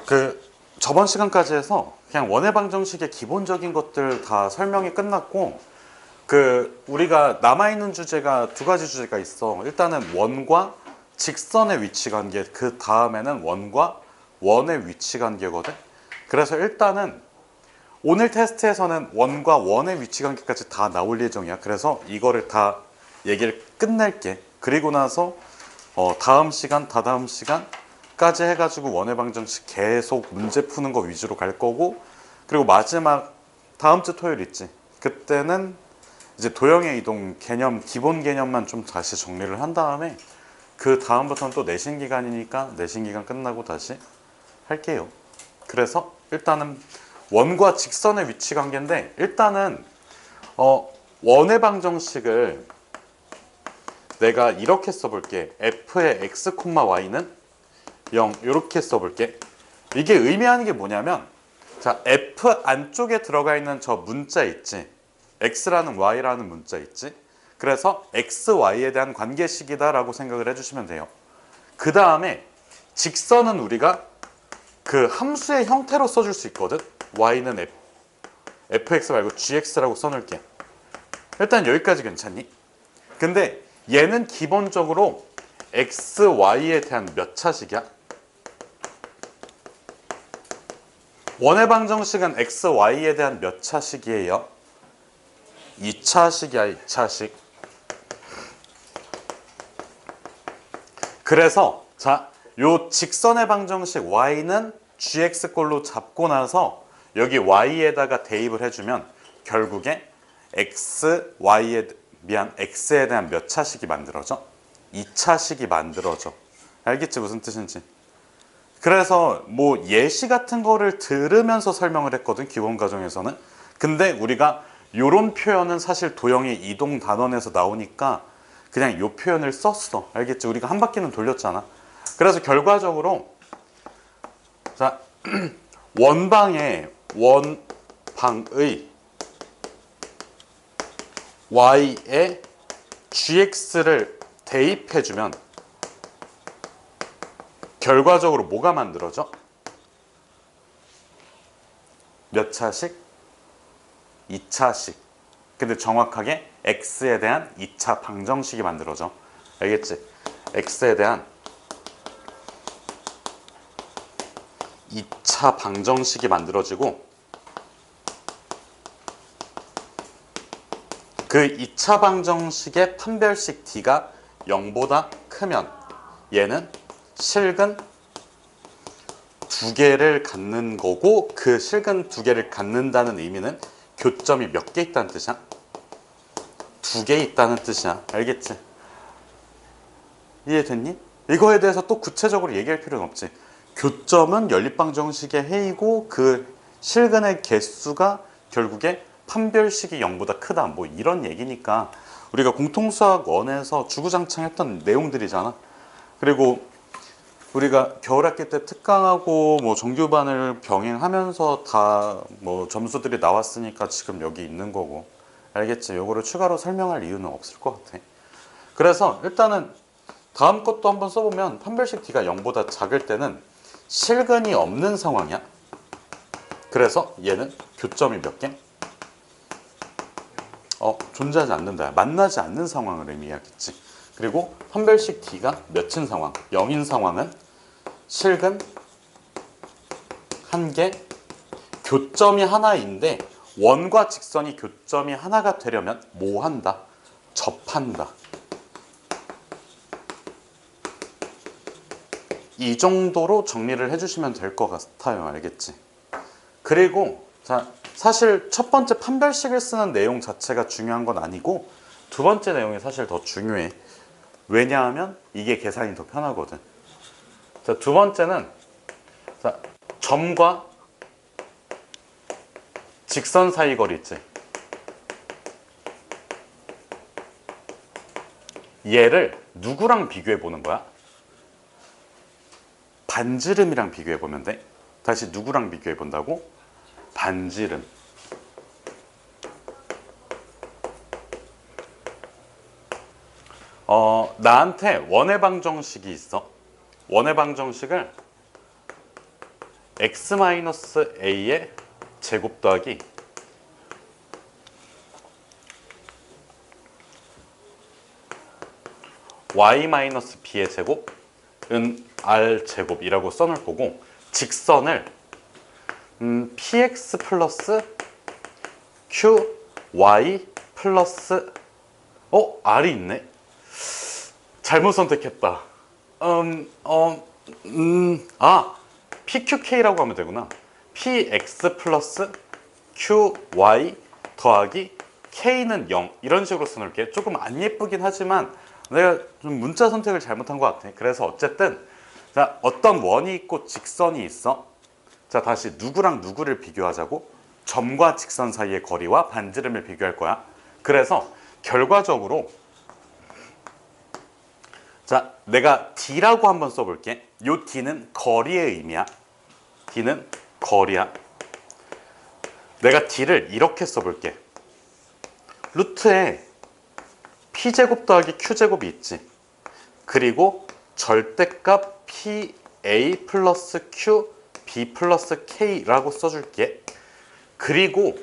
그 저번 시간까지 해서 그냥 원의 방정식의 기본적인 것들 다 설명이 끝났고, 우리가 남아있는 주제가 두 가지 주제가 있어. 일단은 원과 직선의 위치 관계, 그 다음에는 원과 원의 위치 관계거든. 그래서 일단은 오늘 테스트에서는 원과 원의 위치 관계까지 다 나올 예정이야. 그래서 이거를 다 얘기를 끝낼게. 그리고 나서 다음 시간, 다다음 시간까지 해가지고 원의 방정식 계속 문제 푸는 거 위주로 갈 거고, 그리고 마지막 다음 주 토요일 있지. 그때는 이제 도형의 이동 개념, 기본 개념만 좀 다시 정리를 한 다음에 그 다음부터는 또 내신 기간이니까 내신 기간 끝나고 다시 할게요. 그래서 일단은 원과 직선의 위치 관계인데, 일단은 원의 방정식을 내가 이렇게 써볼게. f의 x, y는 0 이렇게 써볼게. 이게 의미하는 게 뭐냐면, 자, f 안쪽에 들어가 있는 저 문자 있지, x라는 y라는 문자 있지. 그래서 x, y에 대한 관계식이다 라고 생각을 해주시면 돼요. 그 다음에 직선은 우리가 그 함수의 형태로 써줄 수 있거든. y는 fx 말고 gx라고 써놓을게. 일단 여기까지 괜찮니? 근데 얘는 기본적으로 x, y에 대한 몇 차식이야? 원의 방정식은 x, y에 대한 몇 차식이에요? 2차식이야, 2차식. 그래서 자, 요 직선의 방정식 y는 gx꼴로 잡고 나서 여기 y에다가 대입을 해주면 결국에 x에 대한 몇 차식이 만들어져? 2차식이 만들어져. 알겠지? 무슨 뜻인지. 그래서 뭐 예시 같은 거를 들으면서 설명을 했거든, 기본 과정에서는. 근데 우리가 요런 표현은 사실 도형의 이동 단원에서 나오니까 그냥 요 표현을 썼어. 알겠지? 우리가 한 바퀴는 돌렸잖아. 그래서 결과적으로 자, 원방의 y에 gx를 대입해주면 결과적으로 뭐가 만들어져? 몇 차식? 2차식. 근데 정확하게 x에 대한 2차 방정식이 만들어져. 알겠지? x에 대한 2차 방정식이 만들어지고, 그 2차 방정식의 판별식 d가 0보다 크면 얘는 실근 두 개를 갖는 거고, 그 실근 두 개를 갖는다는 의미는 교점이 몇 개 있다는 뜻이야? 2개 있다는 뜻이야. 알겠지? 이해됐니? 이거에 대해서 또 구체적으로 얘기할 필요는 없지. 교점은 연립방정식의 해이고 그 실근의 개수가 결국에 판별식이 0보다 크다, 뭐 이런 얘기니까 우리가 공통수학 1에서 주구장창 했던 내용들이잖아. 그리고 우리가 겨울학기 때 특강하고 뭐 정규반을 병행하면서 다 뭐 점수들이 나왔으니까 지금 여기 있는 거고. 알겠지? 요거를 추가로 설명할 이유는 없을 것 같아. 그래서 일단은 다음 것도 한번 써보면 판별식 d가 0보다 작을 때는 실근이 없는 상황이야. 그래서 얘는 교점이 몇 개? 존재하지 않는다. 만나지 않는 상황을 의미하겠지. 그리고 판별식 d가 몇인 상황? 0인 상황은 실근 1개, 교점이 하나인데 원과 직선이 교점이 하나가 되려면 뭐 한다? 접한다. 이 정도로 정리를 해주시면 될 것 같아요. 알겠지? 그리고 자, 사실 첫 번째 판별식을 쓰는 내용 자체가 중요한 건 아니고 두 번째 내용이 사실 더 중요해. 왜냐하면 이게 계산이 더 편하거든. 자, 두 번째는 자, 점과 직선 사이 거리 있지. 얘를 누구랑 비교해 보는 거야? 반지름이랑 비교해 보면 돼. 다시 누구랑 비교해 본다고? 반지름. 나한테 원의 방정식이 있어. 원의 방정식을 x-a의 제곱 더하기 y-b의 제곱은 r제곱이라고 써놓을 거고, 직선을 px 플러스 qy 플러스 r이 있네. 잘못 선택했다. pqk라고 하면 되구나. px 플러스 qy 더하기 k는 0 이런 식으로 써놓을게. 조금 안 예쁘긴 하지만 내가 좀 문자 선택을 잘못한 것 같아. 그래서 어쨌든 자, 어떤 원이 있고 직선이 있어. 자, 다시 누구랑 누구를 비교하자고? 점과 직선 사이의 거리와 반지름을 비교할 거야. 그래서 결과적으로 자, 내가 D라고 한번 써볼게. 요 D는 거리의 의미야. D는 거리야. 내가 D를 이렇게 써볼게. 루트에 P제곱 더하기 Q제곱이 있지. 그리고 절대값 PA 플러스 Q, B 플러스 K라고 써줄게. 그리고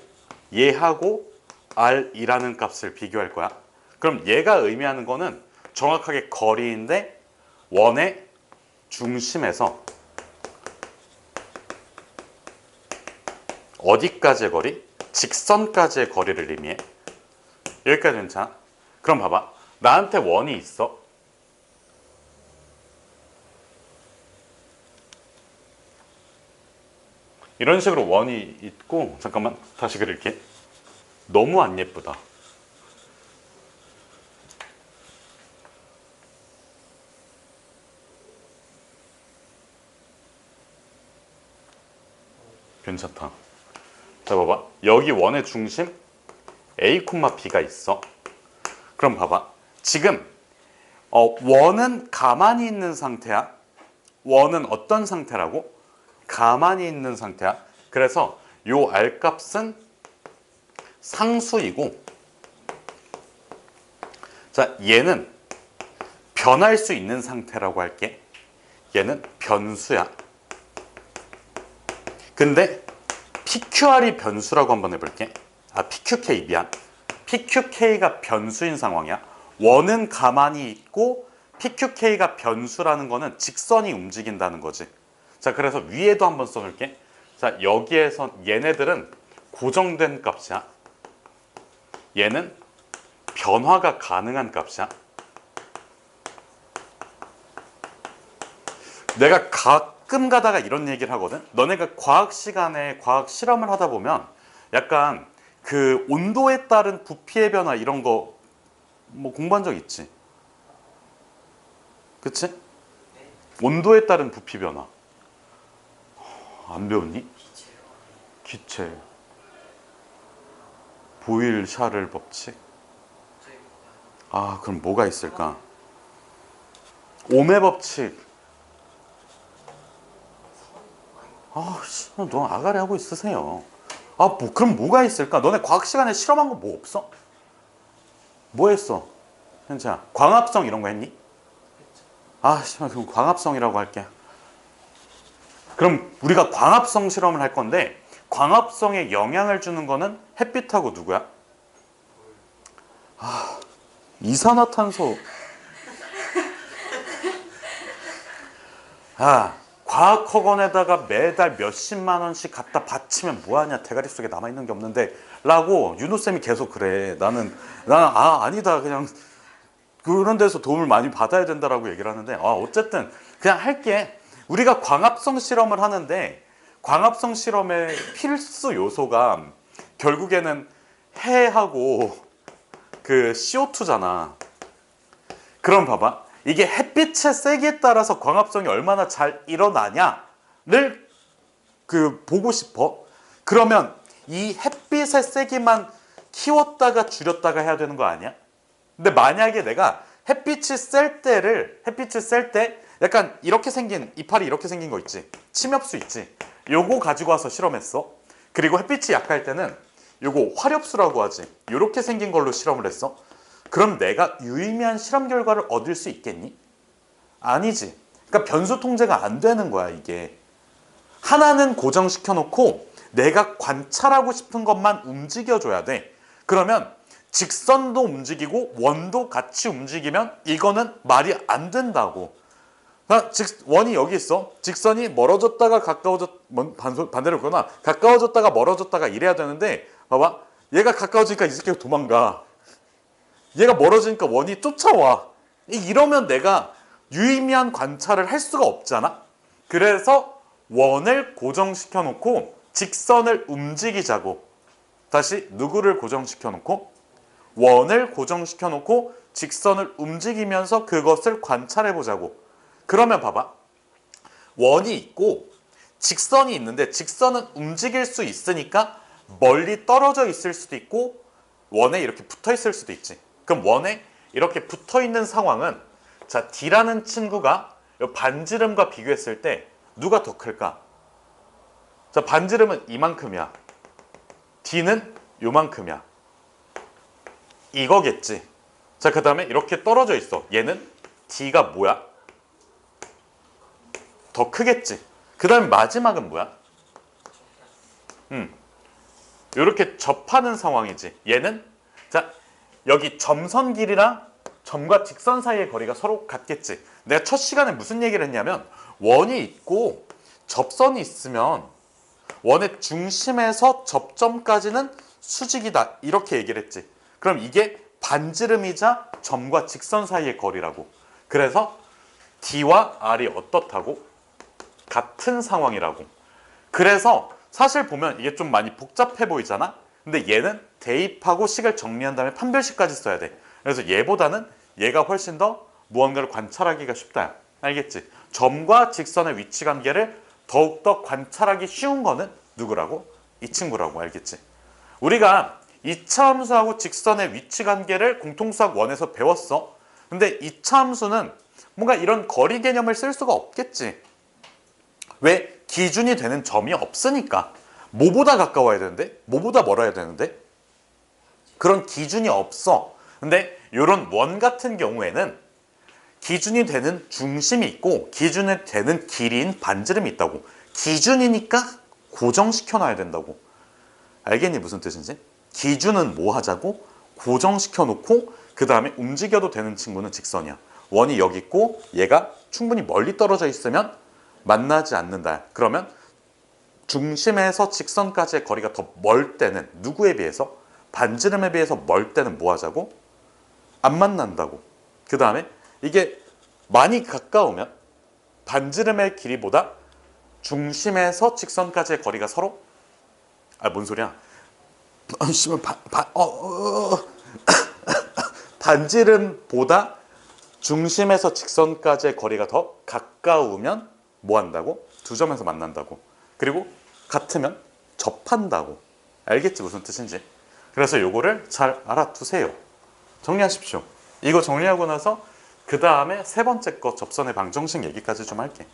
얘하고 R이라는 값을 비교할 거야. 그럼 얘가 의미하는 거는 정확하게 거리인데 원의 중심에서 어디까지의 거리? 직선까지의 거리를 의미해. 여기까지 괜찮아? 그럼 봐봐. 나한테 원이 있어. 이런 식으로 원이 있고, 잠깐만 다시 그릴게. 너무 안 예쁘다. 괜찮다. 자, 봐봐. 여기 원의 중심 A, B가 있어. 그럼 봐봐. 지금 원은 가만히 있는 상태야. 원은 어떤 상태라고? 가만히 있는 상태야. 그래서 요 R 값은 상수이고, 자, 얘는 변할 수 있는 상태라고 할게. 얘는 변수야. 근데 PQR이 변수라고 한번 해볼게. PQK 미안. PQK가 변수인 상황이야. 원은 가만히 있고 PQK가 변수라는 거는 직선이 움직인다는 거지. 자, 그래서 위에도 한번 써볼게. 자, 여기에서 얘네들은 고정된 값이야. 얘는 변화가 가능한 값이야. 내가 가끔 가다가 이런 얘기를 하거든. 너네가 과학 시간에 과학 실험을 하다 보면 약간 그 온도에 따른 부피의 변화 이런 거 뭐 공부한 적 있지? 그치? 온도에 따른 부피 변화 안 배웠니? 기체 보일 샤를 법칙. 그럼 뭐가 있을까? 오메 법칙. 너 아가리 하고 있으세요. 그럼 뭐가 있을까? 너네 과학 시간에 실험한 거 뭐 없어? 뭐 했어? 현지야, 광합성 이런 거 했니? 그럼 광합성이라고 할게. 그럼 우리가 광합성 실험을 할 건데, 광합성에 영향을 주는 거는 햇빛하고 누구야? 이산화탄소. 과학학원에다가 매달 몇십만 원씩 갖다 바치면 뭐하냐, 대가리 속에 남아있는 게 없는데 라고 윤호쌤이 계속 그래. 나는 아니다, 그냥 그런 데서 도움을 많이 받아야 된다라고 얘기를 하는데, 어쨌든 그냥 할게. 우리가 광합성 실험을 하는데 광합성 실험의 필수 요소가 결국에는 해하고 그 CO2잖아. 그럼 봐봐. 이게 햇빛의 세기에 따라서 광합성이 얼마나 잘 일어나냐를 보고 싶어. 그러면 이 햇빛의 세기만 키웠다가 줄였다가 해야 되는 거 아니야? 근데 만약에 내가 햇빛이 셀 때 약간 이렇게 생긴, 이파리 이렇게 생긴 거 있지? 침엽수 있지? 요거 가지고 와서 실험했어. 그리고 햇빛이 약할 때는 요거 화렵수라고 하지. 요렇게 생긴 걸로 실험을 했어. 그럼 내가 유의미한 실험 결과를 얻을 수 있겠니? 아니지. 그러니까 변수 통제가 안 되는 거야, 이게. 하나는 고정시켜 놓고 내가 관찰하고 싶은 것만 움직여줘야 돼. 그러면 직선도 움직이고 원도 같이 움직이면 이거는 말이 안 된다고. 원이 여기 있어. 직선이 멀어졌다가 반대로 그러나 가까워졌다가 멀어졌다가 이래야 되는데 봐봐. 얘가 가까워지니까 이 새끼가 도망가. 얘가 멀어지니까 원이 쫓아와. 이러면 내가 유의미한 관찰을 할 수가 없잖아. 그래서 원을 고정시켜 놓고 직선을 움직이자고. 다시 누구를 고정시켜 놓고 원을 고정시켜 놓고 직선을 움직이면서 그것을 관찰해 보자고. 그러면 봐봐. 원이 있고 직선이 있는데 직선은 움직일 수 있으니까 멀리 떨어져 있을 수도 있고 원에 이렇게 붙어 있을 수도 있지. 그럼 원에 이렇게 붙어 있는 상황은 자, D라는 친구가 반지름과 비교했을 때 누가 더 클까? 자, 반지름은 이만큼이야. D는 요만큼이야. 이거겠지. 자, 그 다음에 이렇게 떨어져 있어. 얘는 D가 뭐야? 더 크겠지. 그 다음에 마지막은 뭐야? 이렇게 접하는 상황이지. 얘는 자, 여기 점선 길이랑 점과 직선 사이의 거리가 서로 같겠지. 내가 첫 시간에 무슨 얘기를 했냐면 원이 있고 접선이 있으면 원의 중심에서 접점까지는 수직이다. 이렇게 얘기를 했지. 그럼 이게 반지름이자 점과 직선 사이의 거리라고. 그래서 D와 R이 어떻다고? 같은 상황이라고. 그래서 사실 보면 이게 좀 많이 복잡해 보이잖아. 근데 얘는 대입하고 식을 정리한 다음에 판별식까지 써야 돼. 그래서 얘보다는 얘가 훨씬 더 무언가를 관찰하기가 쉽다. 알겠지? 점과 직선의 위치 관계를 더욱더 관찰하기 쉬운 거는 누구라고? 이 친구라고. 알겠지? 우리가 이차 함수하고 직선의 위치 관계를 공통수학 1에서 배웠어. 근데 이차 함수는 뭔가 이런 거리 개념을 쓸 수가 없겠지. 왜? 기준이 되는 점이 없으니까. 뭐보다 가까워야 되는데? 뭐보다 멀어야 되는데? 그런 기준이 없어. 근데 이런 원 같은 경우에는 기준이 되는 중심이 있고 기준이 되는 길이인 반지름이 있다고. 기준이니까 고정시켜 놔야 된다고. 알겠니? 무슨 뜻인지? 기준은 뭐 하자고? 고정시켜 놓고 그 다음에 움직여도 되는 친구는 직선이야. 원이 여기 있고 얘가 충분히 멀리 떨어져 있으면 만나지 않는다. 그러면 중심에서 직선까지의 거리가 더 멀 때는 누구에 비해서? 반지름에 비해서 멀 때는 뭐 하자고? 안 만난다고. 그 다음에 이게 많이 가까우면 반지름의 길이보다 중심에서 직선까지의 거리가 서로 뭔 소리야? 반지름보다 중심에서 직선까지의 거리가 더 가까우면 뭐 한다고? 두 점에서 만난다고. 그리고 같으면 접한다고. 알겠지? 무슨 뜻인지. 그래서 요거를 잘 알아두세요. 정리하십시오. 이거 정리하고 나서 그 다음에 세 번째 거 접선의 방정식 얘기까지 좀 할게.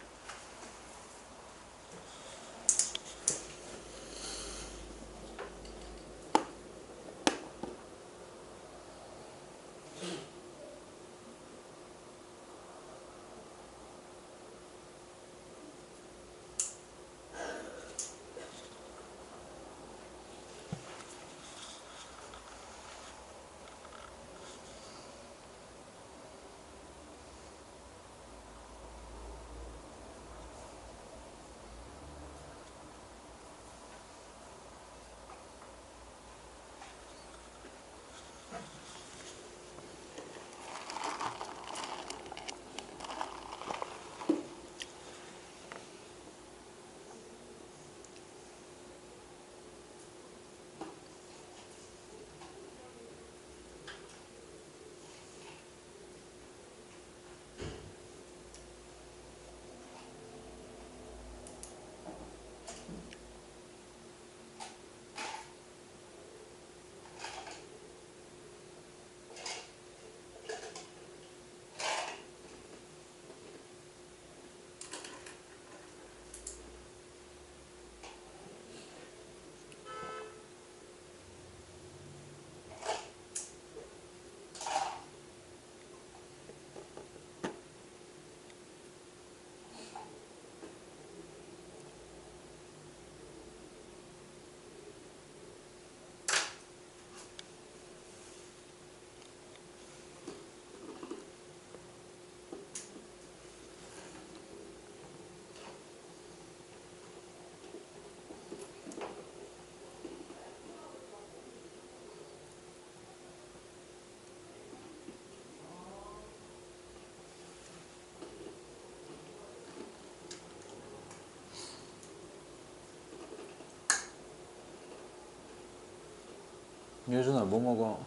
유준아 뭐 먹어?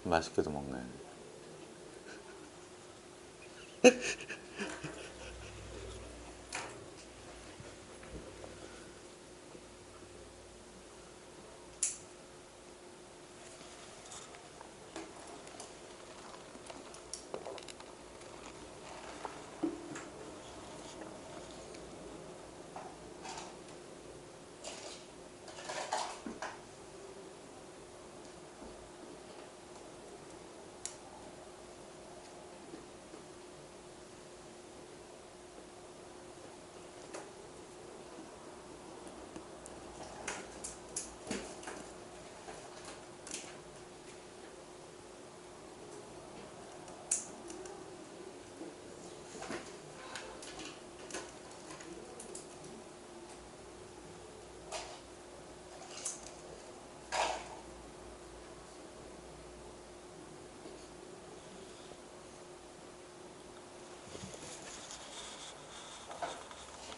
맛있게도 먹네.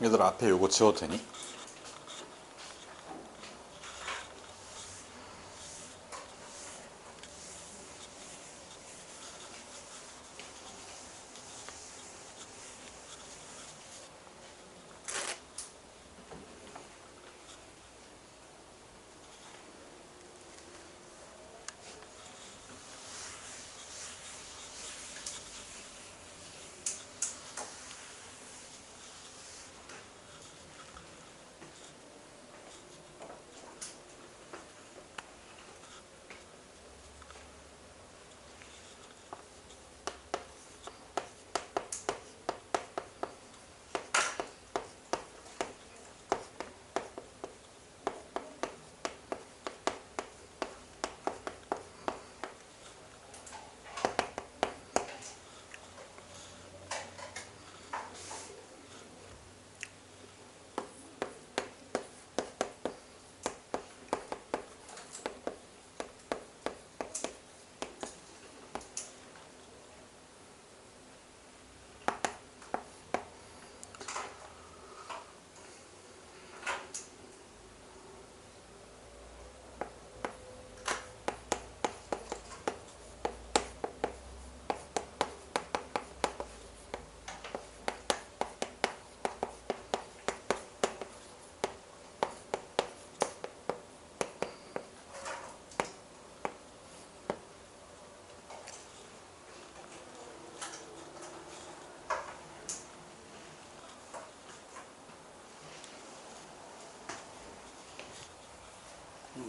얘들아 앞에 요거 지워도 되니?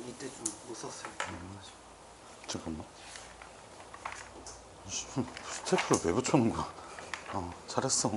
이때 좀 못 썼어요. 잠깐만. 스테이프를 왜 붙여놓은 거야? 잘했어.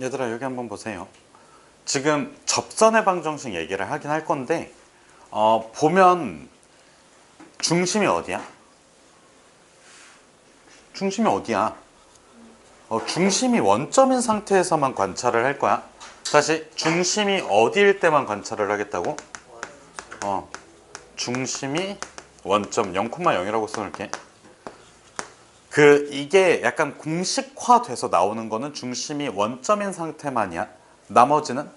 얘들아 여기 한번 보세요. 지금 접선의 방정식 얘기를 하긴 할 건데 보면 중심이 어디야? 중심이 어디야? 중심이 원점인 상태에서만 관찰을 할 거야. 다시 중심이 어디일 때만 관찰을 하겠다고? 중심이 원점 0,0이라고 써놓을게. 이게 약간 공식화돼서 나오는 거는 중심이 원점인 상태만이야. 나머지는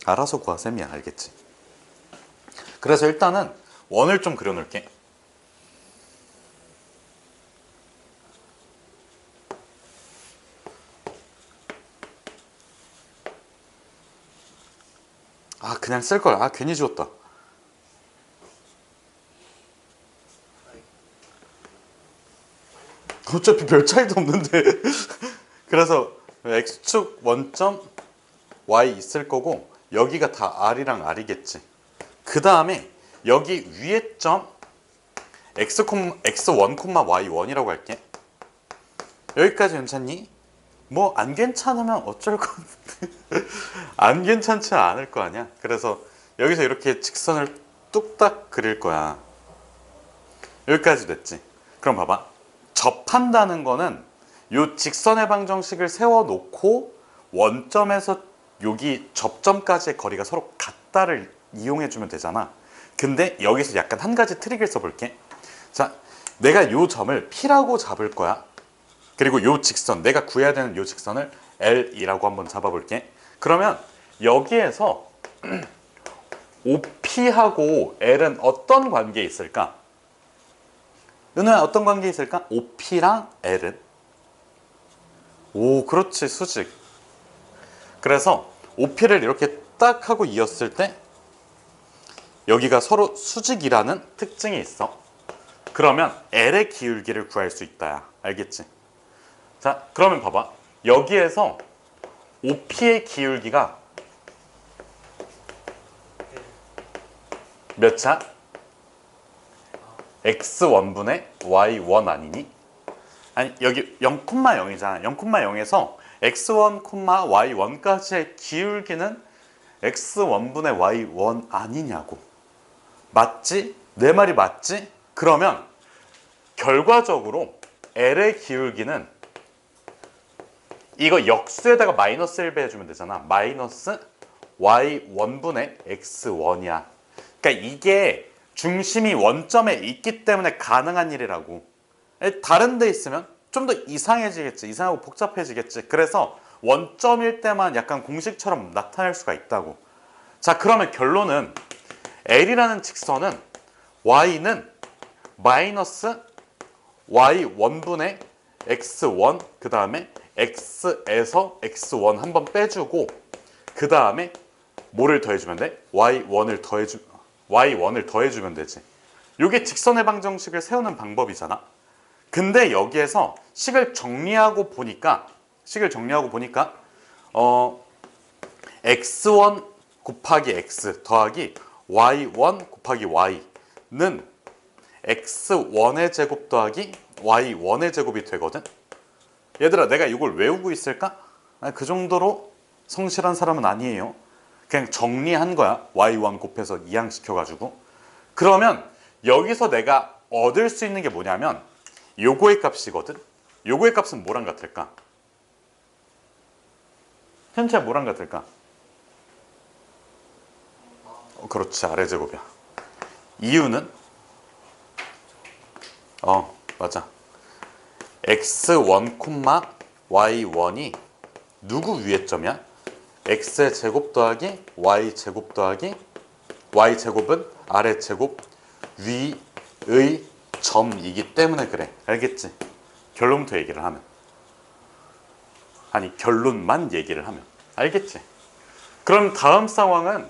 알아서 구하셈이야. 알겠지? 그래서 일단은 원을 좀 그려놓을게. 그냥 쓸걸. 괜히 지웠다. 어차피 별 차이도 없는데. 그래서 x축 원점 y 있을 거고 여기가 다 r이랑 r이겠지. 그 다음에 여기 위에 점 x1, y1이라고 할게. 여기까지 괜찮니? 뭐 안 괜찮으면 어쩔 건데. 안 괜찮지 않을 거 아니야. 그래서 여기서 이렇게 직선을 뚝딱 그릴 거야. 여기까지 됐지. 그럼 봐봐. 접한다는 거는 요 직선의 방정식을 세워놓고 원점에서 여기 접점까지의 거리가 서로 같다를 이용해주면 되잖아. 근데 여기서 약간 한 가지 트릭을 써볼게. 자, 내가 요 점을 P라고 잡을 거야. 그리고 요 직선, 내가 구해야 되는 요 직선을 L이라고 한번 잡아볼게. 그러면 여기에서 OP하고 L은 어떤 관계에 있을까? 은호야, 어떤 관계에 있을까? OP랑 L은? 오, 그렇지, 수직. 그래서 OP를 이렇게 딱 하고 이었을 때 여기가 서로 수직이라는 특징이 있어. 그러면 L의 기울기를 구할 수 있다. 알겠지? 자, 그러면 봐봐. 여기에서 OP의 기울기가 몇 차? x1분의 y1 아니니? 아니, 여기 0,0이잖아. 0,0에서 x1, y1까지의 기울기는 x1분의 y1 아니냐고. 맞지? 내 말이 맞지? 그러면 결과적으로 L의 기울기는 이거 역수에다가 마이너스 1 배해주면 되잖아. 마이너스 y1분의 x1이야. 그러니까 이게 중심이 원점에 있기 때문에 가능한 일이라고. 다른 데 있으면 좀 더 이상해지겠지. 이상하고 복잡해지겠지. 그래서 원점일 때만 약간 공식처럼 나타낼 수가 있다고. 자, 그러면 결론은 L이라는 직선은 y는 마이너스 y1분의 x1 그 다음에 x에서 x1 한번 빼주고 그 다음에 뭐를 더해주면 돼? y1을 더해주면 되지. 이게 직선의 방정식을 세우는 방법이잖아. 근데 여기에서 식을 정리하고 보니까 x1 곱하기 x 더하기 y1 곱하기 y는 x1의 제곱 더하기 y1의 제곱이 되거든. 얘들아, 내가 이걸 외우고 있을까? 그 정도로 성실한 사람은 아니에요. 그냥 정리한 거야. y1 곱해서 이항시켜가지고. 그러면 여기서 내가 얻을 수 있는 게 뭐냐면 요거의 값이거든. 요거의 값은 뭐랑 같을까? 현재 뭐랑 같을까? 그렇지, 아래 제곱이야. 이유는 맞아. x1, y1이 누구 위의 점이야? x의 제곱 더하기 y 제곱 더하기 y 제곱은 아래 제곱 위의 점이기 때문에 그래. 알겠지? 결론부터 얘기를 하면. 아니, 결론만 얘기를 하면. 알겠지? 그럼 다음 상황은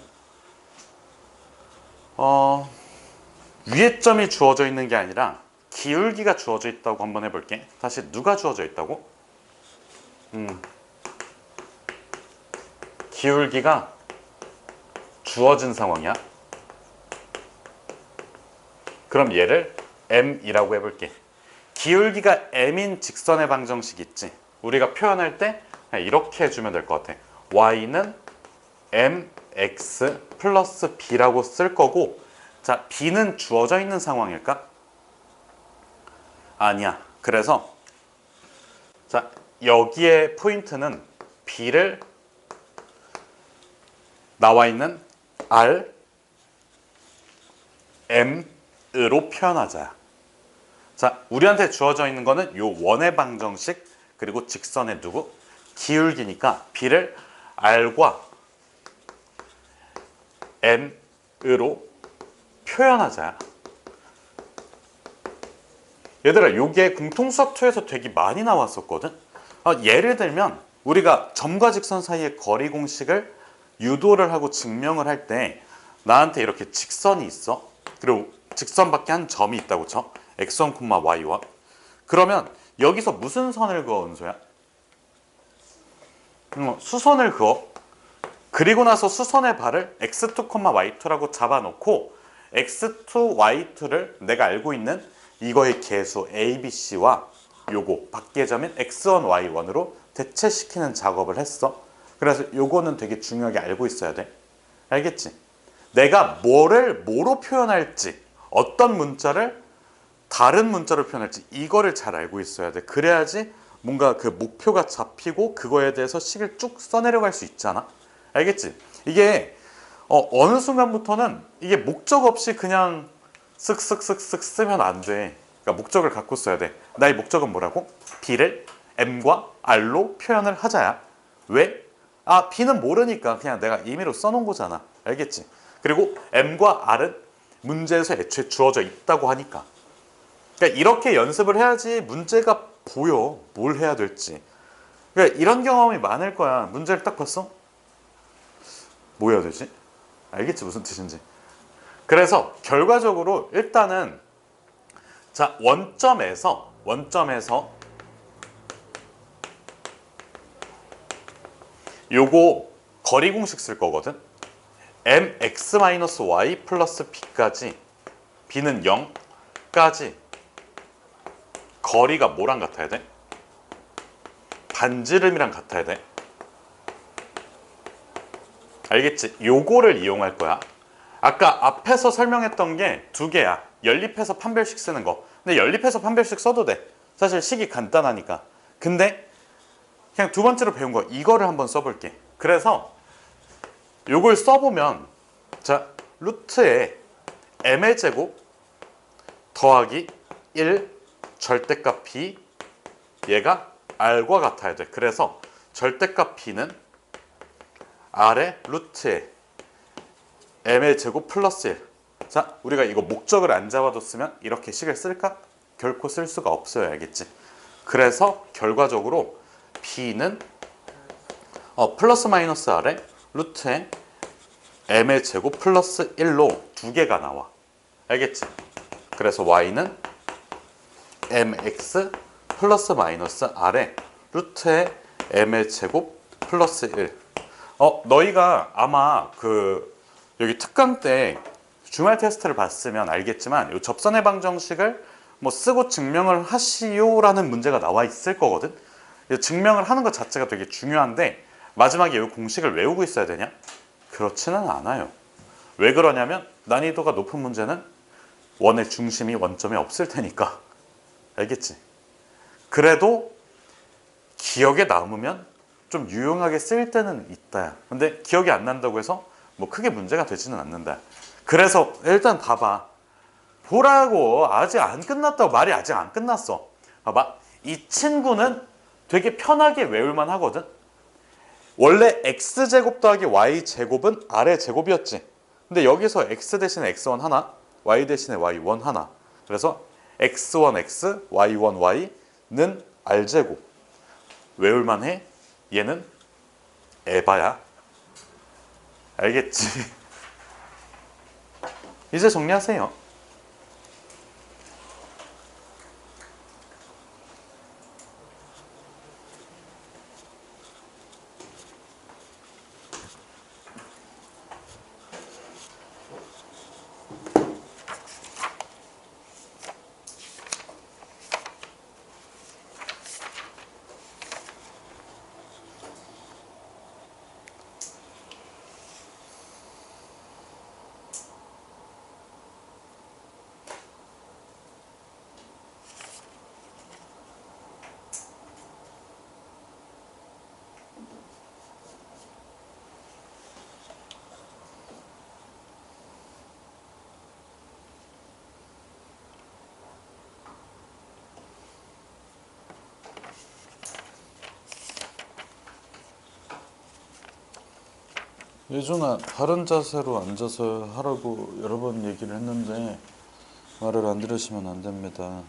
위의 점이 주어져 있는 게 아니라 기울기가 주어져 있다고 한번 해볼게. 다시 누가 주어져 있다고? 기울기가 주어진 상황이야. 그럼 얘를 m이라고 해볼게. 기울기가 m인 직선의 방정식 있지? 우리가 표현할 때 이렇게 해주면 될 것 같아. y는 mx 플러스 b라고 쓸 거고, 자, b는 주어져 있는 상황일까? 아니야. 그래서 자, 여기에 포인트는 b를 나와 있는 r m으로 표현하자. 자, 우리한테 주어져 있는 거는 요 원의 방정식 그리고 직선의 누구? 기울기니까 b를 r과 m으로 표현하자. 얘들아, 요게 공통수학2에서 되게 많이 나왔었거든. 예를 들면 우리가 점과 직선 사이의 거리 공식을 유도를 하고 증명을 할 때 나한테 이렇게 직선이 있어. 그리고 직선 밖에 한 점이 있다고 쳐. x1, y1. 그러면 여기서 무슨 선을 그어, 은소야? 수선을 그어. 그리고 나서 수선의 발을 x2, y2라고 잡아놓고 x2, y2를 내가 알고 있는 이거의 개수 ABC와 요거 밖의 점인 x1, y1으로 대체시키는 작업을 했어. 그래서 요거는 되게 중요하게 알고 있어야 돼. 알겠지? 내가 뭐를 뭐로 표현할지, 어떤 문자를 다른 문자로 표현할지 이거를 잘 알고 있어야 돼. 그래야지 뭔가 그 목표가 잡히고 그거에 대해서 식을 쭉 써내려갈 수 있잖아. 알겠지? 이게 어느 순간부터는 이게 목적 없이 그냥 쓱쓱쓱쓱 쓰면 안 돼. 그러니까 목적을 갖고 써야 돼. 나의 목적은 뭐라고? B를 M과 R로 표현을 하자야. 왜? 아, B는 모르니까 그냥 내가 임의로 써놓은 거잖아. 알겠지? 그리고 M과 R은 문제에서 애초에 주어져 있다고 하니까. 그러니까 이렇게 연습을 해야지 문제가 보여. 뭘 해야 될지. 그러니까 이런 경험이 많을 거야. 문제를 딱 봤어? 뭐 해야 되지? 알겠지? 무슨 뜻인지. 그래서 결과적으로 일단은 자, 원점에서 요거 거리 공식 쓸 거거든. mx-y 플러스 b까지, b는 0까지 거리가 뭐랑 같아야 돼? 반지름이랑 같아야 돼. 알겠지? 요거를 이용할 거야. 아까 앞에서 설명했던 게 두 개야. 연립해서 판별식 쓰는 거. 근데 연립해서 판별식 써도 돼. 사실 식이 간단하니까. 근데 그냥 두 번째로 배운 거 이거를 한번 써볼게. 그래서 요걸 써보면 자, 루트에 m의 제곱 더하기 1 절대값 b 얘가 r과 같아야 돼. 그래서 절대값 b는 r의 루트에 m의 제곱 플러스 1. 자, 우리가 이거 목적을 안 잡아뒀으면 이렇게 식을 쓸까? 결코 쓸 수가 없어요. 알겠지? 그래서 결과적으로 b는 플러스 마이너스 r의 루트에 m의 제곱 플러스 1로 두 개가 나와. 알겠지? 그래서 y는 mx 플러스 마이너스 r의 루트에 m의 제곱 플러스 1. 너희가 아마 여기 특강 때 주말 테스트를 봤으면 알겠지만 이 접선의 방정식을 뭐 쓰고 증명을 하시오라는 문제가 나와 있을 거거든. 증명을 하는 것 자체가 되게 중요한데 마지막에 이 공식을 외우고 있어야 되냐? 그렇지는 않아요. 왜 그러냐면 난이도가 높은 문제는 원의 중심이 원점에 없을 테니까. 알겠지? 그래도 기억에 남으면 좀 유용하게 쓰일 때는 있다. 근데 기억이 안 난다고 해서 뭐 크게 문제가 되지는 않는다. 그래서 일단 봐봐. 보라고. 아직 안 끝났다고. 말이 아직 안 끝났어. 봐봐. 이 친구는 되게 편하게 외울만 하거든. 원래 x제곱 더하기 y제곱은 r의 제곱이었지. 근데 여기서 x 대신에 x1 하나, y 대신에 y1 하나. 그래서 x1x, y1 y는 r제곱. 외울만 해. 얘는 에바야. 알겠지? 이제 정리하세요. 예준아, 바른 자세로 앉아서 하라고 여러 번 얘기를 했는데 말을 안 들으시면 안 됩니다.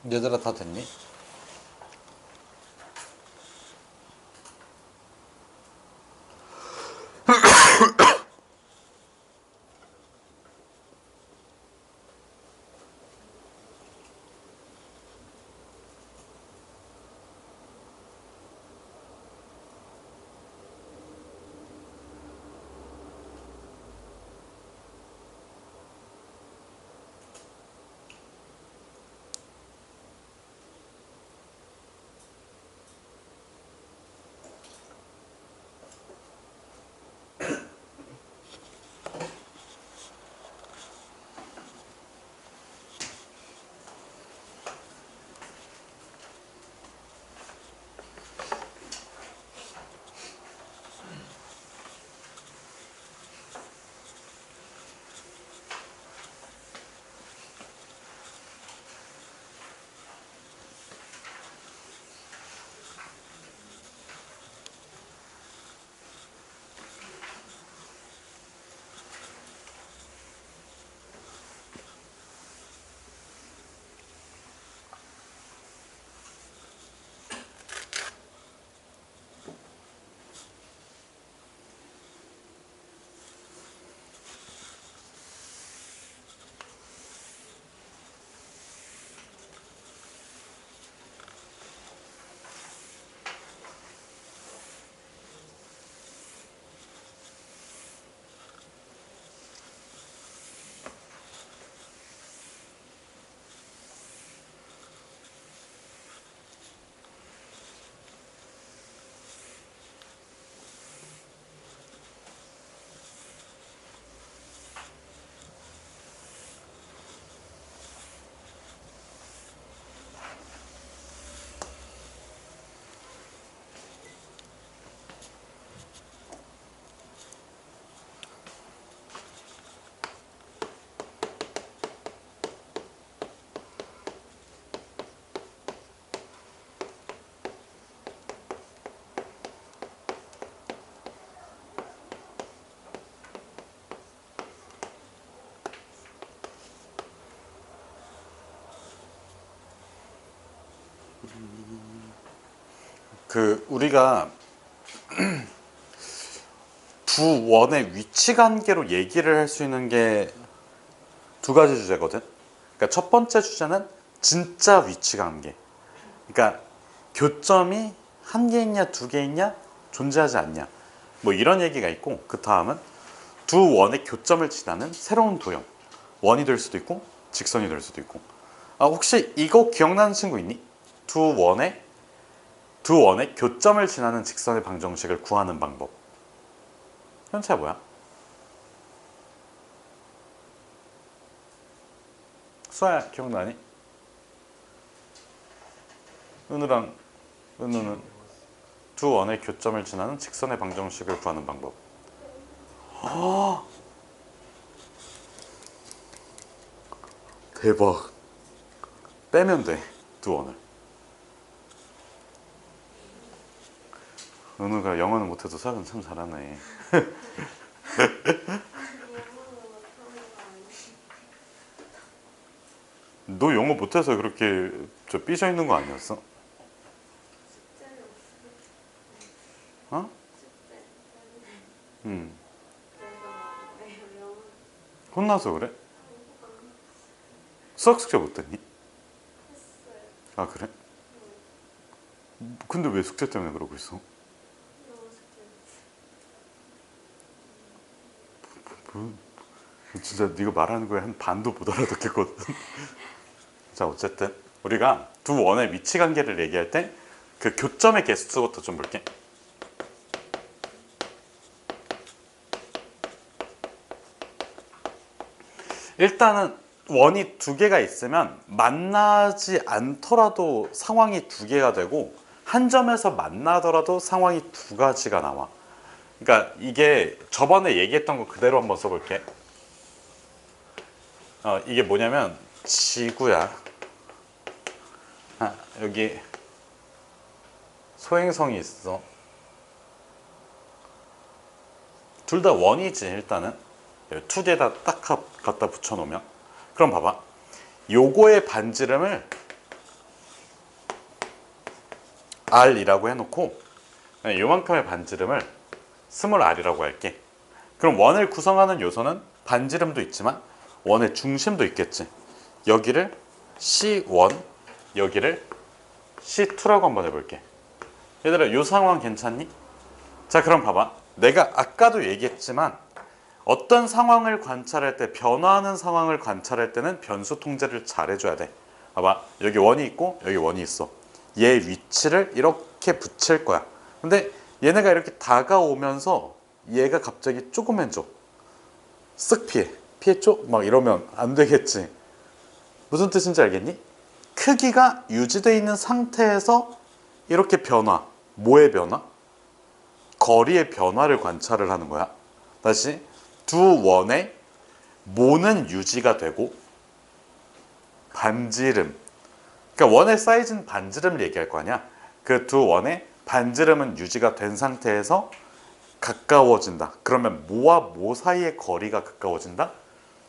얘들아 다 됐니? 우리가 두 원의 위치 관계로 얘기를 할 수 있는 게 두 가지 주제거든. 그러니까 첫 번째 주제는 진짜 위치 관계. 그러니까 교점이 한 개 있냐 두 개 있냐 존재하지 않냐 뭐 이런 얘기가 있고, 그 다음은 두 원의 교점을 지나는 새로운 도형, 원이 될 수도 있고 직선이 될 수도 있고. 혹시 이거 기억나는 친구 있니? 두 원의 교점을 지나는 직선의 방정식을 구하는 방법. 현채야 뭐야? 수아야 기억나니? 은우랑 은우는 두 원의 교점을 지나는 직선의 방정식을 구하는 방법. 대박. 빼면 돼, 두 원을. 은우가 영어는 못해도 수학은 참 잘하네. 너 영어 못해서 그렇게 삐져 있는 거 아니었어? 어? 혼나서 그래? 수학 숙제 못했니? 아 그래? 근데 왜 숙제 때문에 그러고 있어? 진짜 네가 말하는 거에 한 반도 못 알아듣겠거든. 자, 어쨌든 우리가 두 원의 위치 관계를 얘기할 때 그 교점의 개수부터 좀 볼게. 일단은 원이 두 개가 있으면 만나지 않더라도 상황이 두 개가 되고, 한 점에서 만나더라도 상황이 두 가지가 나와. 그러니까 이게 저번에 얘기했던 거 그대로 한번 써볼게. 이게 뭐냐면 지구야. 여기 소행성이 있어. 둘 다 원이지. 일단은 2개에다 딱 갖다 붙여놓으면, 그럼 봐봐, 요거의 반지름을 R이라고 해놓고 요만큼의 반지름을 스몰 r이라고 할게. 그럼 원을 구성하는 요소는 반지름도 있지만 원의 중심도 있겠지. 여기를 C1, 여기를 C2라고 한번 해볼게. 얘들아, 이 상황 괜찮니? 자, 그럼 봐봐. 내가 아까도 얘기했지만 어떤 상황을 관찰할 때, 변화하는 상황을 관찰할 때는 변수 통제를 잘 해줘야 돼. 봐봐, 여기 원이 있고 여기 원이 있어. 얘 위치를 이렇게 붙일 거야. 근데 얘네가 이렇게 다가오면서 얘가 갑자기 조그매져. 쓱 피했죠? 막 이러면 안 되겠지. 무슨 뜻인지 알겠니? 크기가 유지되어 있는 상태에서 이렇게 변화. 뭐의 변화? 거리의 변화를 관찰을 하는 거야. 다시, 두 원의 모는 유지가 되고 반지름, 그러니까 원의 사이즈는 반지름을 얘기할 거 아니야. 그 두 원의 반지름은 유지가 된 상태에서 가까워진다. 그러면 모와 모 사이의 거리가 가까워진다.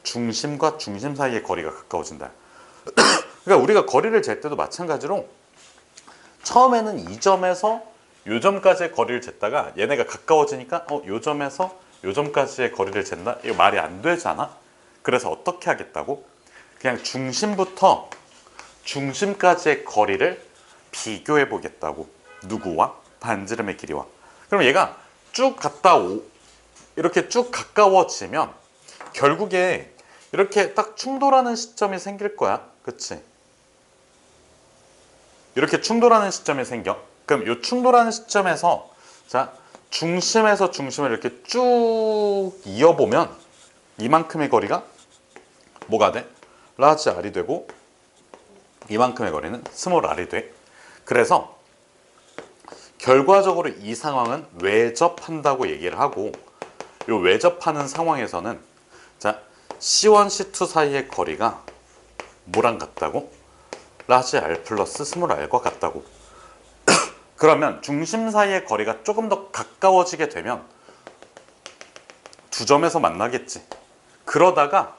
중심과 중심 사이의 거리가 가까워진다. 그러니까 우리가 거리를 잴 때도 마찬가지로 처음에는 이 점에서 요 점까지의 거리를 쟀다가 얘네가 가까워지니까 요 점에서 요 점까지의 거리를 잰다? 이거 말이 안 되잖아. 그래서 어떻게 하겠다고? 그냥 중심부터 중심까지의 거리를 비교해 보겠다고. 누구와? 반지름의 길이와. 그럼 얘가 쭉 이렇게 쭉 가까워지면 결국에 이렇게 딱 충돌하는 시점이 생길 거야. 그치? 이렇게 충돌하는 시점이 생겨. 그럼 이 충돌하는 시점에서 자, 중심에서 중심을 이렇게 쭉 이어보면 이만큼의 거리가 뭐가 돼? 라지 r이 되고 이만큼의 거리는 스몰 r이 돼. 그래서 결과적으로 이 상황은 외접한다고 얘기를 하고, 이 외접하는 상황에서는 자, C1, C2 사이의 거리가 뭐랑 같다고? 라지 r 플러스 스몰 r과 같다고. 그러면 중심 사이의 거리가 조금 더 가까워지게 되면 두 점에서 만나겠지. 그러다가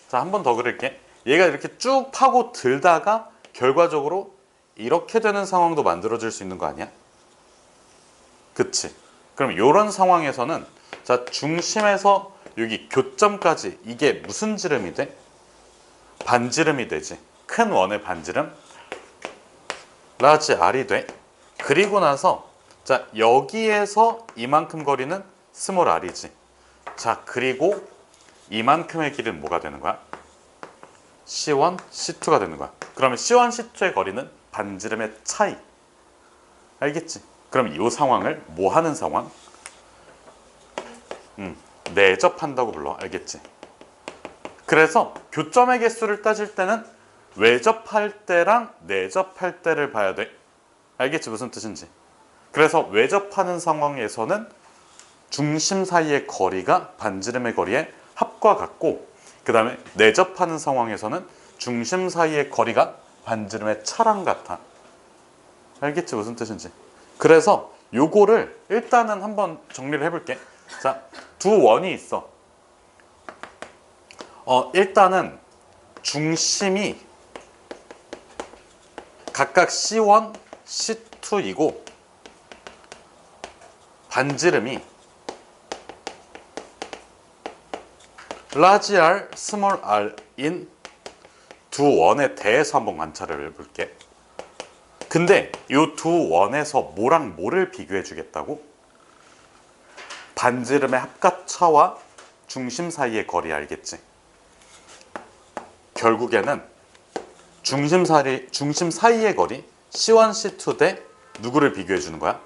자, 한 번 더 그릴게. 얘가 이렇게 쭉 파고 들다가 결과적으로 이렇게 되는 상황도 만들어질 수 있는 거 아니야? 그치? 그럼 이런 상황에서는 자, 중심에서 여기 교점까지 이게 무슨 지름이 돼? 반지름이 되지. 큰 원의 반지름 라지 r이 돼. 그리고 나서 자, 여기에서 이만큼 거리는 스몰 r이지. 자, 그리고 이만큼의 길이는 뭐가 되는 거야? C1, C2가 되는 거야. 그러면 C1, C2의 거리는 반지름의 차이. 알겠지? 그럼 이 상황을 뭐 하는 상황? 내접한다고 불러. 알겠지? 그래서 교점의 개수를 따질 때는 외접할 때랑 내접할 때를 봐야 돼. 알겠지? 무슨 뜻인지. 그래서 외접하는 상황에서는 중심 사이의 거리가 반지름의 거리의 합과 같고, 그 다음에 내접하는 상황에서는 중심 사이의 거리가 반지름의 차랑 같아. 알겠지? 무슨 뜻인지. 그래서 요거를 일단은 한번 정리를 해볼게. 자, 두 원이 있어. 일단은 중심이 각각 C1, C2이고 반지름이 라지 r, 스몰 r인 두 원에 대해서 한번 관찰을 해볼게. 근데 이 두 원에서 뭐랑 뭐를 비교해 주겠다고? 반지름의 합각차와 중심 사이의 거리. 알겠지? 결국에는 중심 사이의 거리 C1, C2 대 누구를 비교해 주는 거야?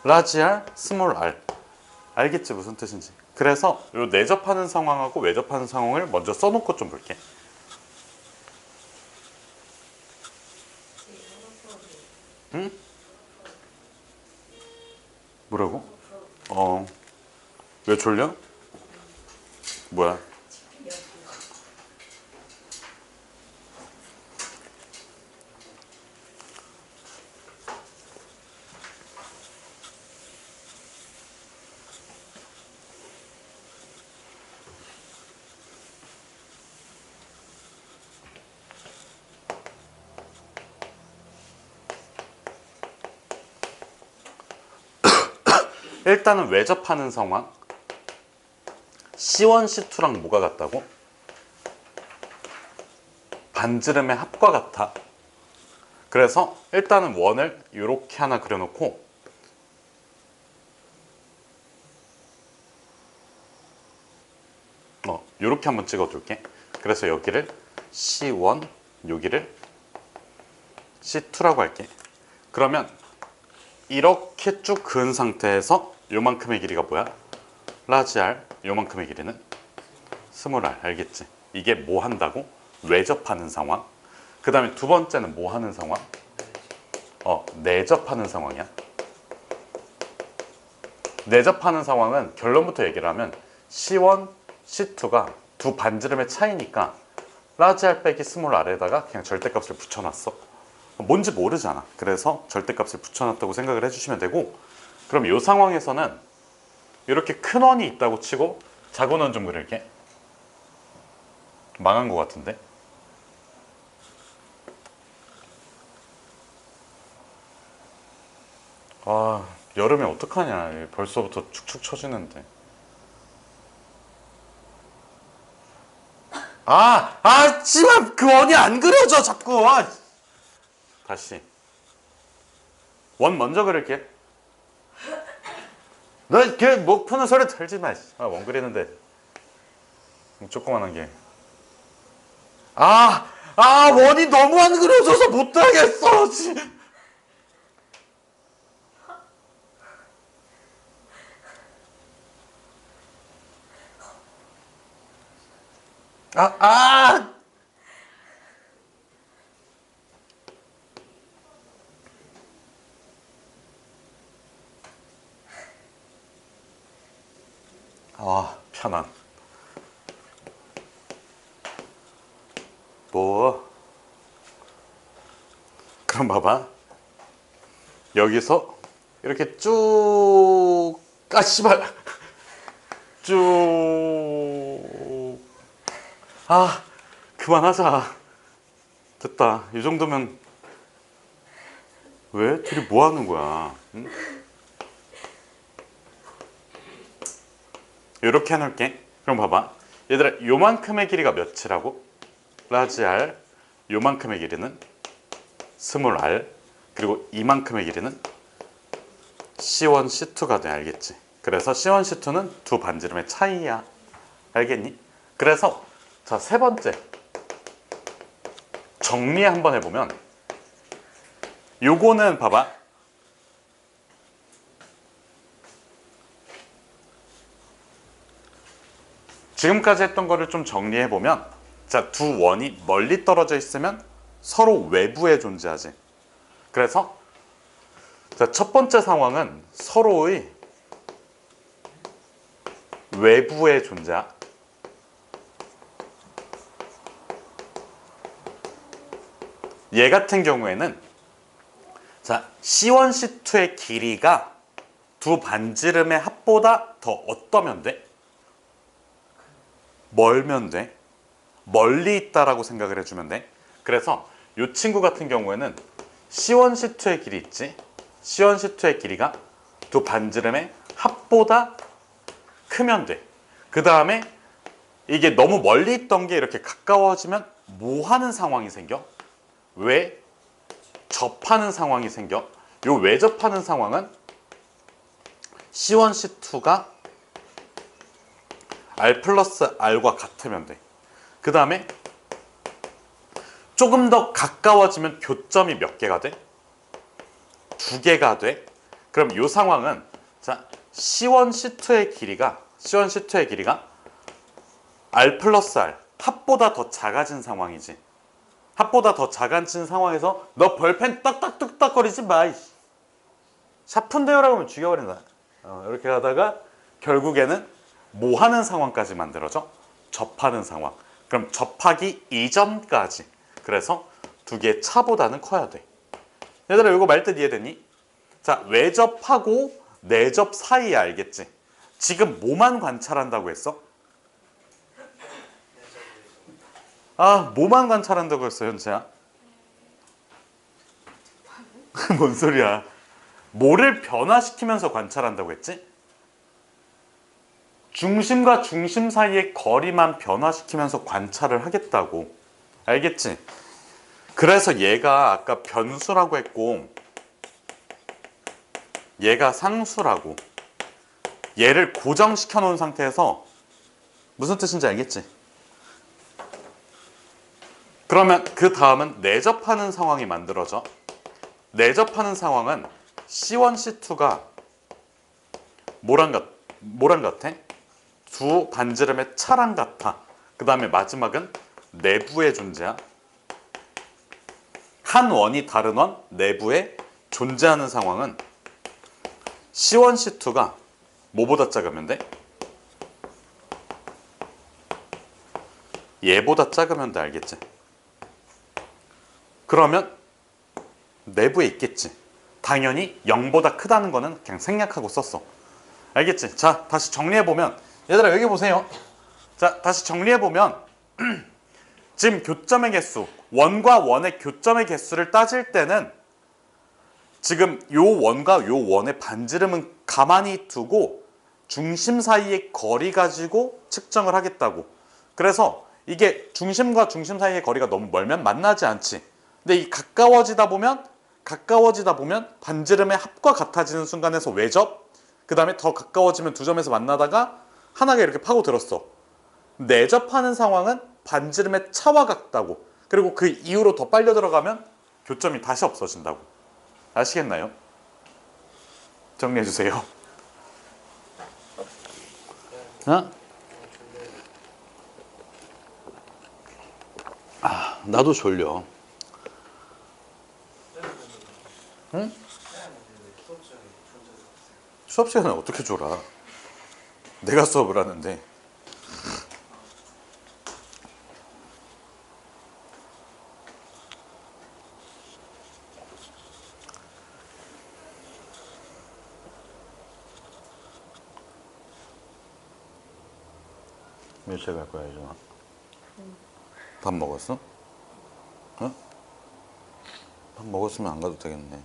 라지 r, 스몰 r. 알겠지? 무슨 뜻인지. 그래서 이 내접하는 상황하고 외접하는 상황을 먼저 써놓고 좀 볼게. 응? 뭐라고? 왜 졸려? 뭐야? 일단은 외접하는 상황. C1, C2랑 뭐가 같다고? 반지름의 합과 같아. 그래서 일단은 원을 이렇게 하나 그려놓고 이렇게 한번 찍어둘게. 그래서 여기를 C1, 여기를 C2라고 할게. 그러면 이렇게 쭉 그은 상태에서 요만큼의 길이가 뭐야? 라지 R, 요만큼의 길이는 스몰 r. 알겠지? 이게 뭐 한다고? 외접하는 상황. 그 다음에 두 번째는 뭐 하는 상황? 내접하는 상황이야. 내접하는 상황은 결론부터 얘기를 하면 C1, C2가 두 반지름의 차이니까 라지 R 빼기 스몰 r에다가 그냥 절대값을 붙여놨어. 뭔지 모르잖아. 그래서 절대값을 붙여놨다고 생각을 해주시면 되고, 그럼 이 상황에서는 이렇게 큰 원이 있다고 치고 작은 원 좀 그릴게. 망한 것 같은데? 아, 여름에 어떡하냐. 벌써부터 축축 처지는데. 씨발! 그 원이 안 그려져, 자꾸! 다시. 원 먼저 그릴게. 너 목 푸는 소리 털지 마. 원 그리는데. 조그만한 게. 원이 너무 안 그려져서 못하겠어. 편안. 그럼 봐봐. 여기서 이렇게 쭉, 씨발. 쭉. 그만하자. 됐다. 이 정도면. 왜? 둘이 뭐 하는 거야? 응? 이렇게 해놓을게. 그럼 봐봐. 얘들아, 요만큼의 길이가 몇이라고? 라지 R. 요만큼의 길이는 스몰 r. 그리고 이만큼의 길이는 C1, C2가 돼. 알겠지? 그래서 C1, C2는 두 반지름의 차이야. 알겠니? 그래서 자, 세 번째 정리 한번 해보면, 요거는 봐봐. 지금까지 했던 거를 좀 정리해보면, 자, 두 원이 멀리 떨어져 있으면 서로 외부에 존재하지. 그래서 자, 첫 번째 상황은 서로의 외부에 존재야. 얘 같은 경우에는 자, C1, C2의 길이가 두 반지름의 합보다 더 어떠면 돼? 멀면 돼. 멀리 있다라고 생각을 해주면 돼. 그래서 이 친구 같은 경우에는 C1, C2의 길이 있지. C1, C2의 길이가 두 반지름의 합보다 크면 돼. 그 다음에 이게 너무 멀리 있던 게 이렇게 가까워지면 뭐 하는 상황이 생겨? 왜? 접하는 상황이 생겨. 요 외접하는 상황은 C1, C2가 R 플러스 R과 같으면 돼. 그 다음에 조금 더 가까워지면 교점이 몇 개가 돼? 두 개가 돼. 그럼 이 상황은 자, C1, C2의 길이가 R 플러스 R, 합보다 더 작아진 상황이지. 합보다 더 작아진 상황에서 너 벌펜 딱딱뚝딱거리지 마. 샤푼데요라고 하면 죽여버린다. 이렇게 하다가 결국에는 뭐 하는 상황까지 만들어져? 접하는 상황. 그럼 접하기 이전까지. 그래서 두 개의 차보다는 커야 돼. 얘들아, 이거 말 뜻 이해되니? 자, 외접하고 내접 사이에 알겠지? 지금 뭐만 관찰한다고 했어? 뭐만 관찰한다고 했어, 현채야? 뭔 소리야? 뭐를 변화시키면서 관찰한다고 했지? 중심과 중심 사이의 거리만 변화시키면서 관찰을 하겠다고. 알겠지? 그래서 얘가 아까 변수라고 했고 얘가 상수라고. 얘를 고정시켜 놓은 상태에서 무슨 뜻인지 알겠지? 그러면 그 다음은 내접하는 상황이 만들어져. 내접하는 상황은 C1, C2가 뭐랑 같아? 두 반지름의 차랑 같아. 그 다음에 마지막은 내부의 존재야. 한 원이 다른 원 내부에 존재하는 상황은 C1, C2가 뭐보다 작으면 돼? 얘보다 작으면 돼. 알겠지? 그러면 내부에 있겠지. 당연히 0보다 크다는 거는 그냥 생략하고 썼어. 알겠지? 자, 다시 정리해보면 얘들아 여기 보세요. 자, 다시 정리해보면 지금 교점의 개수, 원과 원의 교점의 개수를 따질 때는 지금 요 원과 요 원의 반지름은 가만히 두고 중심 사이의 거리 가지고 측정을 하겠다고. 그래서 이게 중심과 중심 사이의 거리가 너무 멀면 만나지 않지. 근데 이 가까워지다 보면 반지름의 합과 같아지는 순간에서 외접, 그 다음에 더 가까워지면 두 점에서 만나다가 하나가 이렇게 파고들었어. 내접하는 상황은 반지름의 차와 같다고. 그리고 그 이후로 더 빨려 들어가면 교점이 다시 없어진다고. 아시겠나요? 정리해 주세요. 어? 나도 졸려. 응? 수업 시간에 어떻게 졸아? 내가 수업을 하는데. 몇 시에 갈 거야, 이준아? 밥 먹었어? 어? 밥 먹었으면 안 가도 되겠네.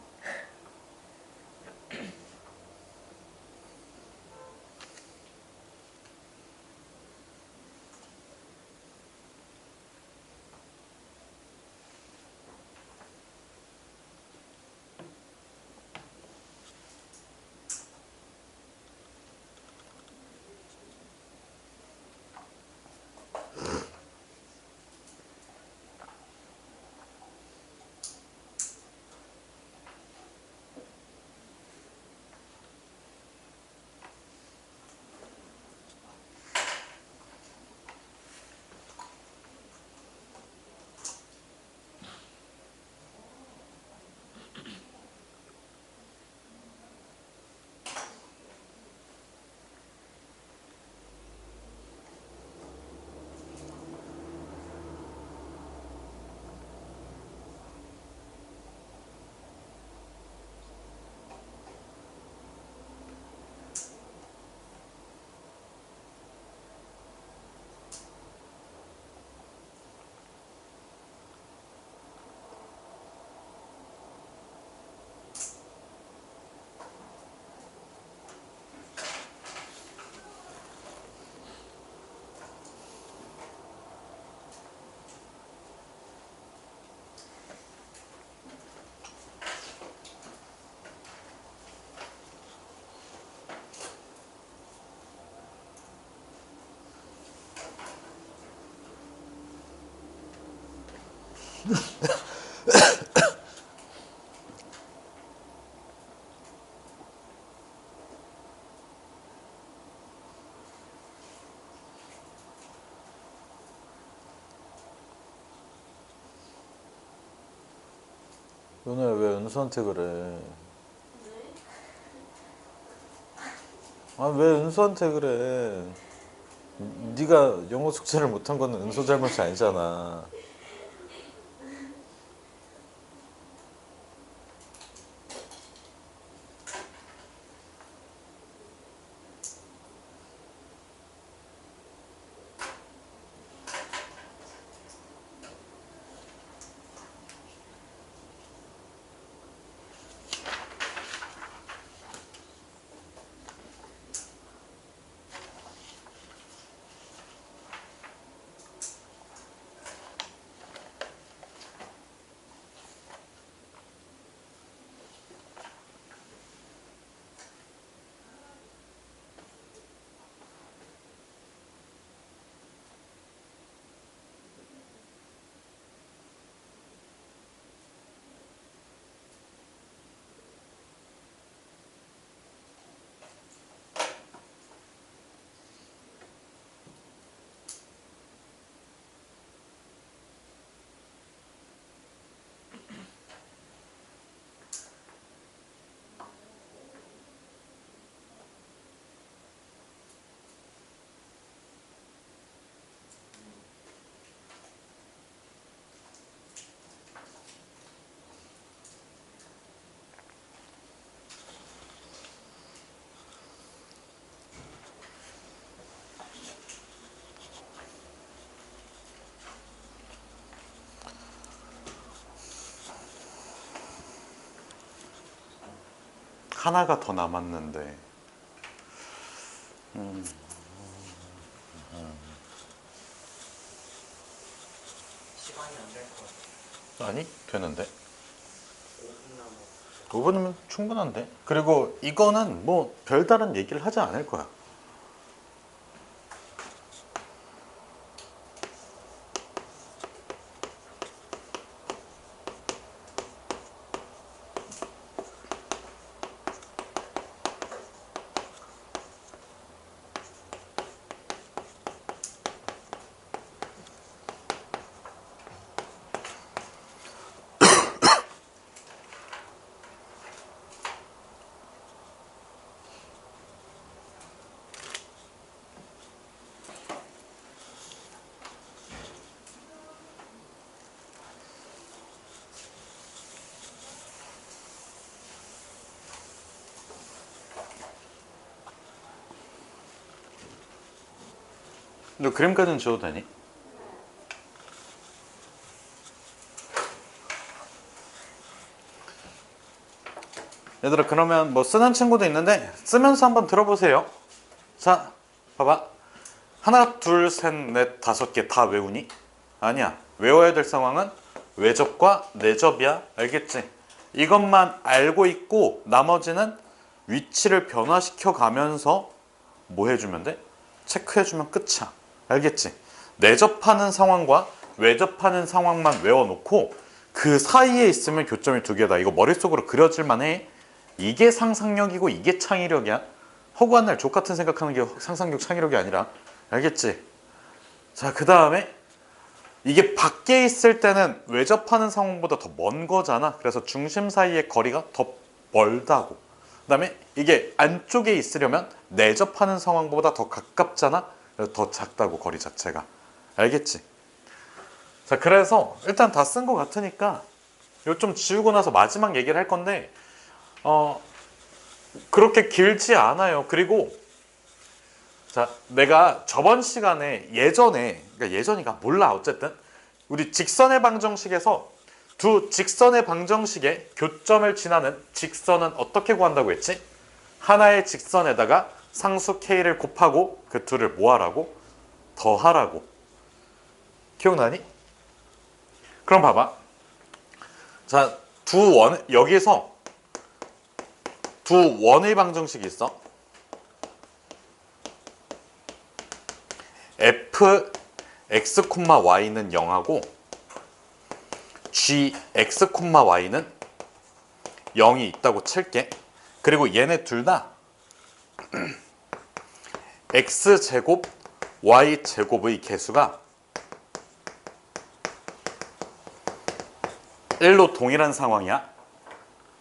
연우야 왜 은수한테 그래? 아 왜 은수한테 그래? 네가 영어 숙제를 못한 거는 은수 잘못이 아니잖아. 하나가 더 남았는데. 시간이 안 될 것 같아. 아니, 되는데. 5분 남았어. 5분이면 충분한데. 그리고 이거는 뭐 별다른 얘기를 하지 않을 거야. 너 그림까지는 지워도 되니? 얘들아, 그러면 뭐 쓰는 친구도 있는데 쓰면서 한번 들어보세요. 자, 봐봐. 하나, 둘, 셋, 넷, 다섯 개 다 외우니? 아니야. 외워야 될 상황은 외접과 내접이야. 알겠지? 이것만 알고 있고 나머지는 위치를 변화시켜 가면서 뭐 해주면 돼? 체크해주면 끝이야. 알겠지? 내접하는 상황과 외접하는 상황만 외워놓고 그 사이에 있으면 교점이 두 개다. 이거 머릿속으로 그려질만 해. 이게 상상력이고 이게 창의력이야. 허구한 날 족같은 생각하는 게 상상력 창의력이 아니라. 알겠지? 자, 그 다음에 이게 밖에 있을 때는 외접하는 상황보다 더 먼 거잖아. 그래서 중심 사이의 거리가 더 멀다고. 그 다음에 이게 안쪽에 있으려면 내접하는 상황보다 더 가깝잖아. 그래서 더 작다고, 거리 자체가. 알겠지? 자, 그래서 일단 다 쓴 거 같으니까 이거 좀 지우고 나서 마지막 얘기를 할 건데 그렇게 길지 않아요. 그리고 자, 내가 저번 시간에 그러니까 예전이가 몰라, 어쨌든 우리 직선의 방정식에서 두 직선의 방정식의 교점을 지나는 직선은 어떻게 구한다고 했지? 하나의 직선에다가 상수 k를 곱하고 그 둘을 뭐 하라고? 더하라고. 기억나니? 그럼 봐봐. 자, 여기서 두 원의 방정식이 있어. fx, y는 0하고 gx, y는 0이 있다고 칠게. 그리고 얘네 둘 다 x제곱, y제곱의 개수가 1로 동일한 상황이야.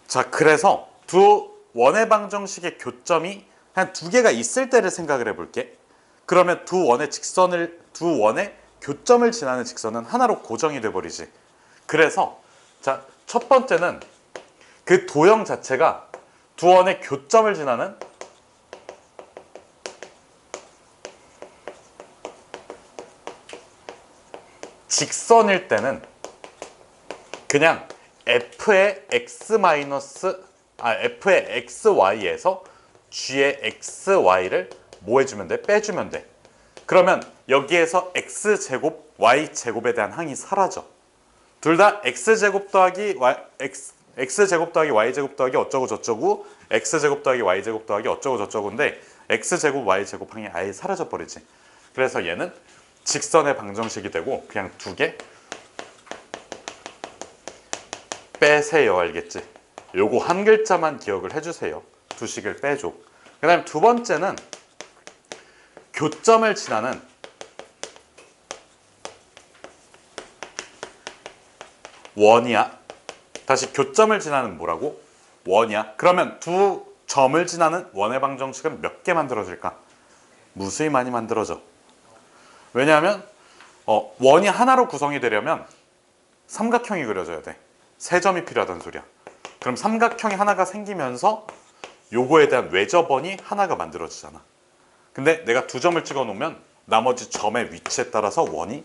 자, 그래서 두 원의 방정식의 교점이 한 두 개가 있을 때를 생각을 해볼게. 그러면 두 원의 교점을 지나는 직선은 하나로 고정이 돼버리지. 그래서 자, 첫 번째는 그 도형 자체가 두 원의 교점을 지나는 직선일 때는 그냥 f의 xy에서 g의 xy를 뭐 해주면 돼? 빼주면 돼. 그러면 여기에서 x제곱, y제곱에 대한 항이 사라져. 둘 다 x제곱 더하기 y제곱 더하기 어쩌고 저쩌고, x제곱 더하기 y제곱 더하기 어쩌고 저쩌고인데 x제곱, y제곱 항이 아예 사라져 버리지. 그래서 얘는 직선의 방정식이 되고 그냥 두 개 빼세요. 알겠지? 요거 한 글자만 기억을 해주세요. 두 식을 빼줘. 그 다음에 두 번째는 교점을 지나는 원이야. 다시 교점을 지나는 뭐라고? 원이야. 그러면 두 점을 지나는 원의 방정식은 몇 개 만들어질까? 무수히 많이 만들어져. 왜냐하면 원이 하나로 구성이 되려면 삼각형이 그려져야 돼. 세 점이 필요하다는 소리야. 그럼 삼각형이 하나가 생기면서 요거에 대한 외접원이 하나가 만들어지잖아. 근데 내가 두 점을 찍어 놓으면 나머지 점의 위치에 따라서 원이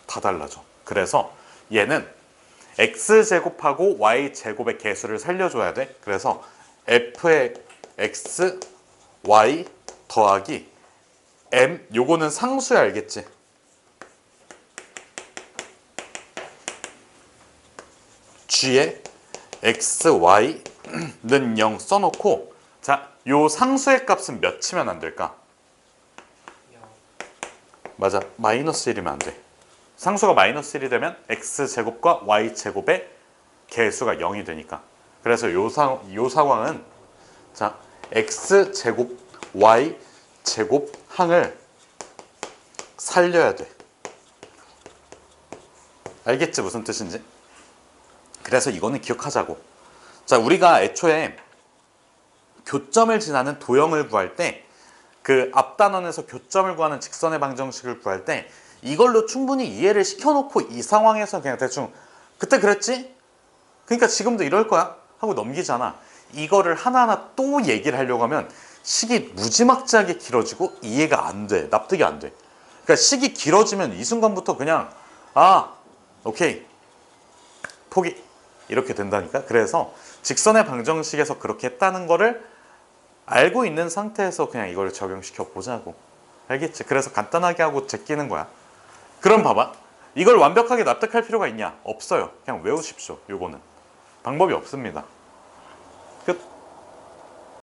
다 달라져. 그래서 얘는 x제곱하고 y제곱의 개수를 살려줘야 돼. 그래서 f의 x, y 더하기 m, 요거는 상수야, 알겠지? g에 x, y는 0 써놓고, 자, 요 상수의 값은 몇 치면 안 될까? 맞아, 마이너스 1이면 안 돼. 상수가 마이너스 1이 되면 x제곱과 y제곱의 개수가 0이 되니까. 그래서 요 상황은, 자, x제곱, y제곱 항을 살려야 돼. 알겠지? 무슨 뜻인지? 그래서 이거는 기억하자고. 자, 우리가 애초에 교점을 지나는 도형을 구할 때, 그 앞단원에서 교점을 구하는 직선의 방정식을 구할 때 이걸로 충분히 이해를 시켜놓고 이 상황에서 그냥 대충 그때 그랬지? 그러니까 지금도 이럴 거야? 하고 넘기잖아. 이거를 하나하나 또 얘기를 하려고 하면 식이 무지막지하게 길어지고 이해가 안 돼. 납득이 안 돼. 그러니까 식이 길어지면 이 순간부터 그냥 오케이, 포기, 이렇게 된다니까. 그래서 직선의 방정식에서 그렇게 했다는 거를 알고 있는 상태에서 그냥 이걸 적용시켜 보자고. 알겠지? 그래서 간단하게 하고 제끼는 거야. 그럼 봐봐. 이걸 완벽하게 납득할 필요가 있냐? 없어요. 그냥 외우십시오. 요거는 방법이 없습니다.